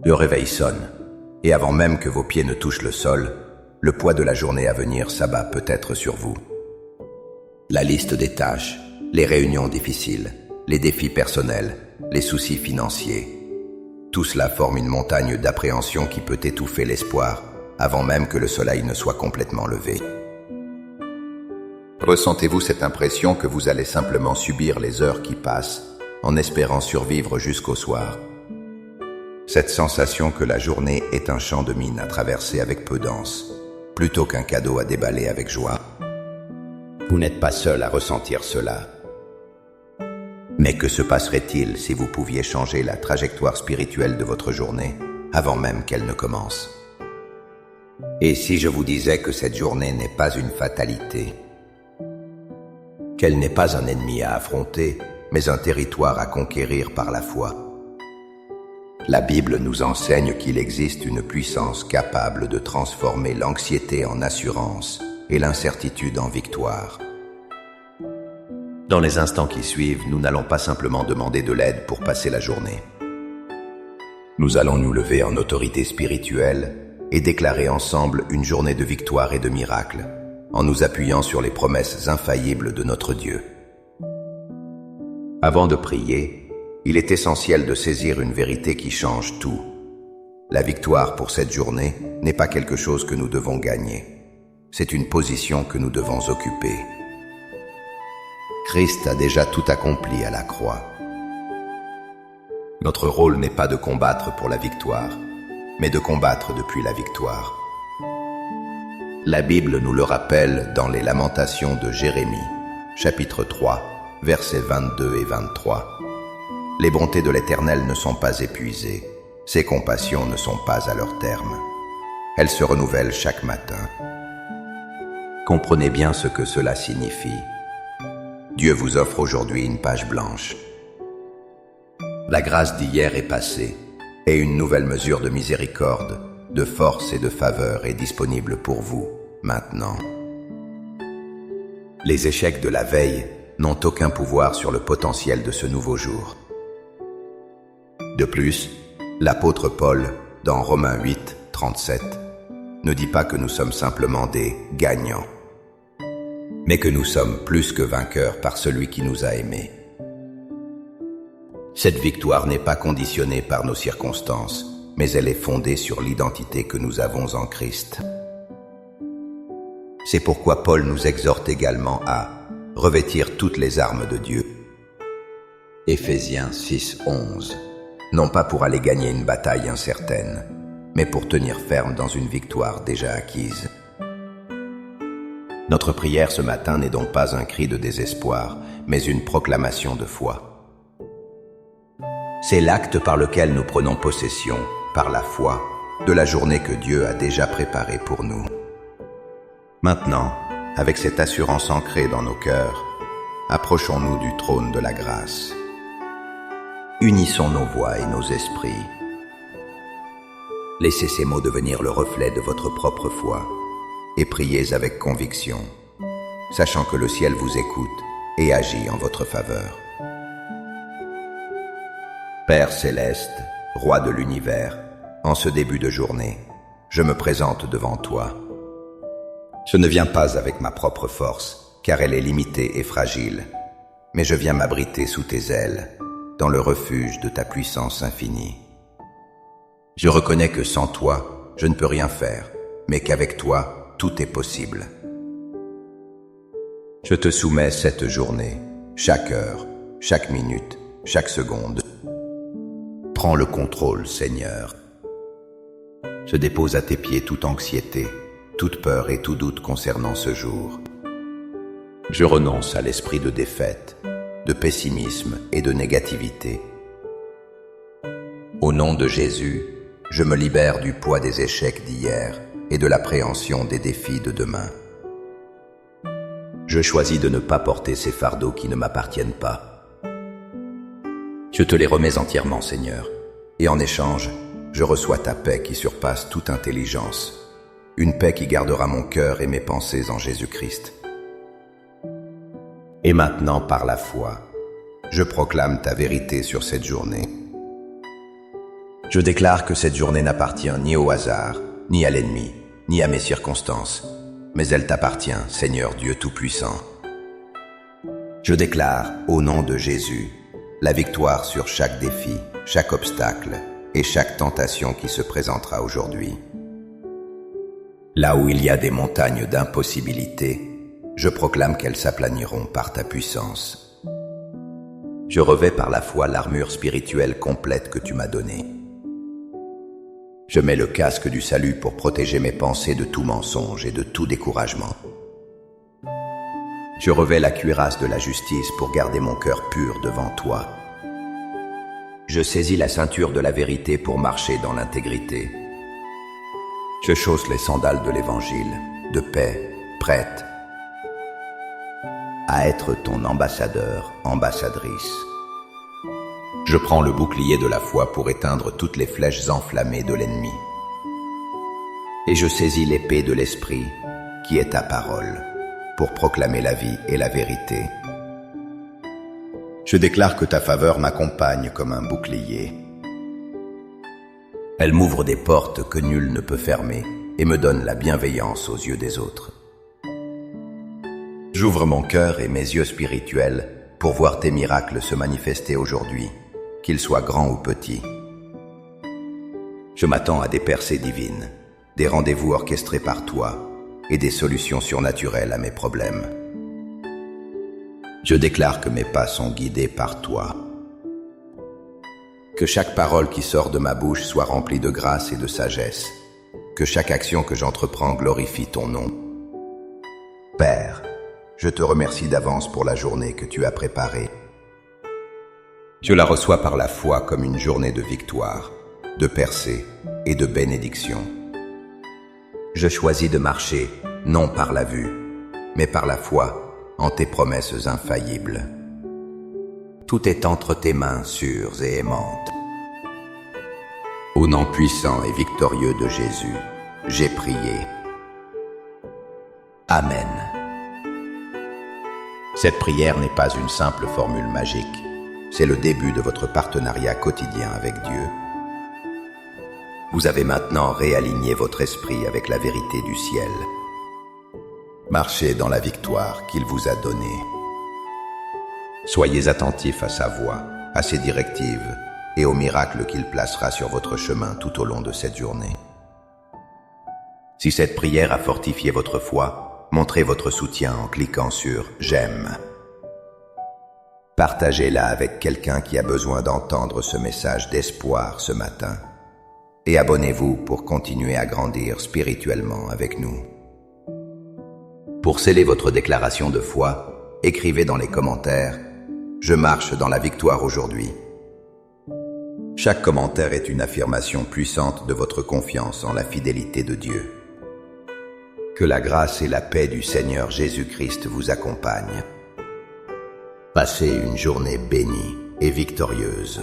Le réveil sonne, et avant même que vos pieds ne touchent le sol, le poids de la journée à venir s'abat peut-être sur vous. La liste des tâches, les réunions difficiles, les défis personnels, les soucis financiers, tout cela forme une montagne d'appréhension qui peut étouffer l'espoir avant même que le soleil ne soit complètement levé. Ressentez-vous cette impression que vous allez simplement subir les heures qui passent en espérant survivre jusqu'au soir? Cette sensation que la journée est un champ de mine à traverser avec prudence, plutôt qu'un cadeau à déballer avec joie. Vous n'êtes pas seul à ressentir cela. Mais que se passerait-il si vous pouviez changer la trajectoire spirituelle de votre journée avant même qu'elle ne commence? Et si je vous disais que cette journée n'est pas une fatalité, qu'elle n'est pas un ennemi à affronter, mais un territoire à conquérir par la foi? La Bible nous enseigne qu'il existe une puissance capable de transformer l'anxiété en assurance et l'incertitude en victoire. Dans les instants qui suivent, nous n'allons pas simplement demander de l'aide pour passer la journée. Nous allons nous lever en autorité spirituelle et déclarer ensemble une journée de victoire et de miracles, en nous appuyant sur les promesses infaillibles de notre Dieu. Avant de prier, il est essentiel de saisir une vérité qui change tout. La victoire pour cette journée n'est pas quelque chose que nous devons gagner. C'est une position que nous devons occuper. Christ a déjà tout accompli à la croix. Notre rôle n'est pas de combattre pour la victoire, mais de combattre depuis la victoire. La Bible nous le rappelle dans les Lamentations de Jérémie, chapitre 3, versets 22 et 23. Les bontés de l'Éternel ne sont pas épuisées, ses compassions ne sont pas à leur terme. Elles se renouvellent chaque matin. Comprenez bien ce que cela signifie. Dieu vous offre aujourd'hui une page blanche. La grâce d'hier est passée, et une nouvelle mesure de miséricorde, de force et de faveur est disponible pour vous, maintenant. Les échecs de la veille n'ont aucun pouvoir sur le potentiel de ce nouveau jour. De plus, l'apôtre Paul, dans Romains 8, 37, ne dit pas que nous sommes simplement des gagnants, mais que nous sommes plus que vainqueurs par celui qui nous a aimés. Cette victoire n'est pas conditionnée par nos circonstances, mais elle est fondée sur l'identité que nous avons en Christ. C'est pourquoi Paul nous exhorte également à revêtir toutes les armes de Dieu. Éphésiens 6, 11. Non pas pour aller gagner une bataille incertaine, mais pour tenir ferme dans une victoire déjà acquise. Notre prière ce matin n'est donc pas un cri de désespoir, mais une proclamation de foi. C'est l'acte par lequel nous prenons possession, par la foi, de la journée que Dieu a déjà préparée pour nous. Maintenant, avec cette assurance ancrée dans nos cœurs, approchons-nous du trône de la grâce. Unissons nos voix et nos esprits. Laissez ces mots devenir le reflet de votre propre foi et priez avec conviction, sachant que le ciel vous écoute et agit en votre faveur. Père céleste, roi de l'univers, en ce début de journée, je me présente devant toi. Je ne viens pas avec ma propre force, car elle est limitée et fragile, mais je viens m'abriter sous tes ailes, dans le refuge de ta puissance infinie. Je reconnais que sans toi, je ne peux rien faire, mais qu'avec toi, tout est possible. Je te soumets cette journée, chaque heure, chaque minute, chaque seconde. Prends le contrôle, Seigneur. Je dépose à tes pieds toute anxiété, toute peur et tout doute concernant ce jour. Je renonce à l'esprit de défaite, de pessimisme et de négativité. Au nom de Jésus, je me libère du poids des échecs d'hier et de l'appréhension des défis de demain. Je choisis de ne pas porter ces fardeaux qui ne m'appartiennent pas. Je te les remets entièrement, Seigneur, et en échange, je reçois ta paix qui surpasse toute intelligence, une paix qui gardera mon cœur et mes pensées en Jésus-Christ. Et maintenant, par la foi, je proclame ta vérité sur cette journée. Je déclare que cette journée n'appartient ni au hasard, ni à l'ennemi, ni à mes circonstances, mais elle t'appartient, Seigneur Dieu Tout-Puissant. Je déclare, au nom de Jésus, la victoire sur chaque défi, chaque obstacle et chaque tentation qui se présentera aujourd'hui. Là où il y a des montagnes d'impossibilités, je proclame qu'elles s'aplaniront par ta puissance. Je revêts par la foi l'armure spirituelle complète que tu m'as donnée. Je mets le casque du salut pour protéger mes pensées de tout mensonge et de tout découragement. Je revêts la cuirasse de la justice pour garder mon cœur pur devant toi. Je saisis la ceinture de la vérité pour marcher dans l'intégrité. Je chausse les sandales de l'évangile, de paix, prête à être ton ambassadeur, ambassadrice. Je prends le bouclier de la foi pour éteindre toutes les flèches enflammées de l'ennemi. Et je saisis l'épée de l'esprit, qui est ta parole, pour proclamer la vie et la vérité. Je déclare que ta faveur m'accompagne comme un bouclier. Elle m'ouvre des portes que nul ne peut fermer et me donne la bienveillance aux yeux des autres. J'ouvre mon cœur et mes yeux spirituels pour voir tes miracles se manifester aujourd'hui, qu'ils soient grands ou petits. Je m'attends à des percées divines, des rendez-vous orchestrés par toi et des solutions surnaturelles à mes problèmes. Je déclare que mes pas sont guidés par toi. Que chaque parole qui sort de ma bouche soit remplie de grâce et de sagesse. Que chaque action que j'entreprends glorifie ton nom. Père, je te remercie d'avance pour la journée que tu as préparée. Je la reçois par la foi comme une journée de victoire, de percée et de bénédiction. Je choisis de marcher, non par la vue, mais par la foi, en tes promesses infaillibles. Tout est entre tes mains sûres et aimantes. Au nom puissant et victorieux de Jésus, j'ai prié. Amen. Cette prière n'est pas une simple formule magique, c'est le début de votre partenariat quotidien avec Dieu. Vous avez maintenant réaligné votre esprit avec la vérité du ciel. Marchez dans la victoire qu'il vous a donnée. Soyez attentifs à sa voix, à ses directives et aux miracles qu'il placera sur votre chemin tout au long de cette journée. Si cette prière a fortifié votre foi, montrez votre soutien en cliquant sur « J'aime ». Partagez-la avec quelqu'un qui a besoin d'entendre ce message d'espoir ce matin. Et abonnez-vous pour continuer à grandir spirituellement avec nous. Pour sceller votre déclaration de foi, écrivez dans les commentaires « Je marche dans la victoire aujourd'hui ». Chaque commentaire est une affirmation puissante de votre confiance en la fidélité de Dieu. Que la grâce et la paix du Seigneur Jésus-Christ vous accompagnent. Passez une journée bénie et victorieuse.